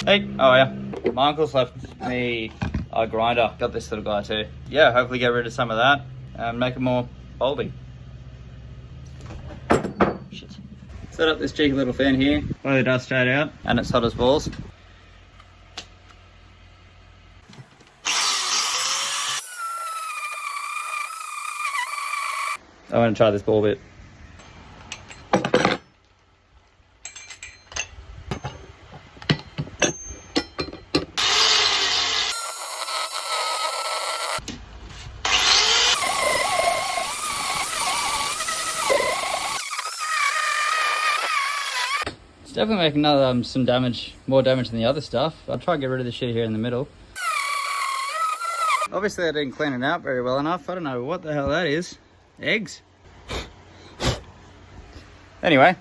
Hey, oh yeah. My uncle's left me a grinder. Got this little guy too. Yeah, hopefully get rid of some of that and make it more boldy. Shit. Set up this cheeky little fan here. Blow the dust straight out, and it's hot as balls. I want to try this ball bit. It's definitely making another some damage, more damage than the other stuff. I'll try and get rid of the shit here in the middle. Obviously I didn't clean it out very well enough. I don't know what the hell that is. Eggs? Anyway,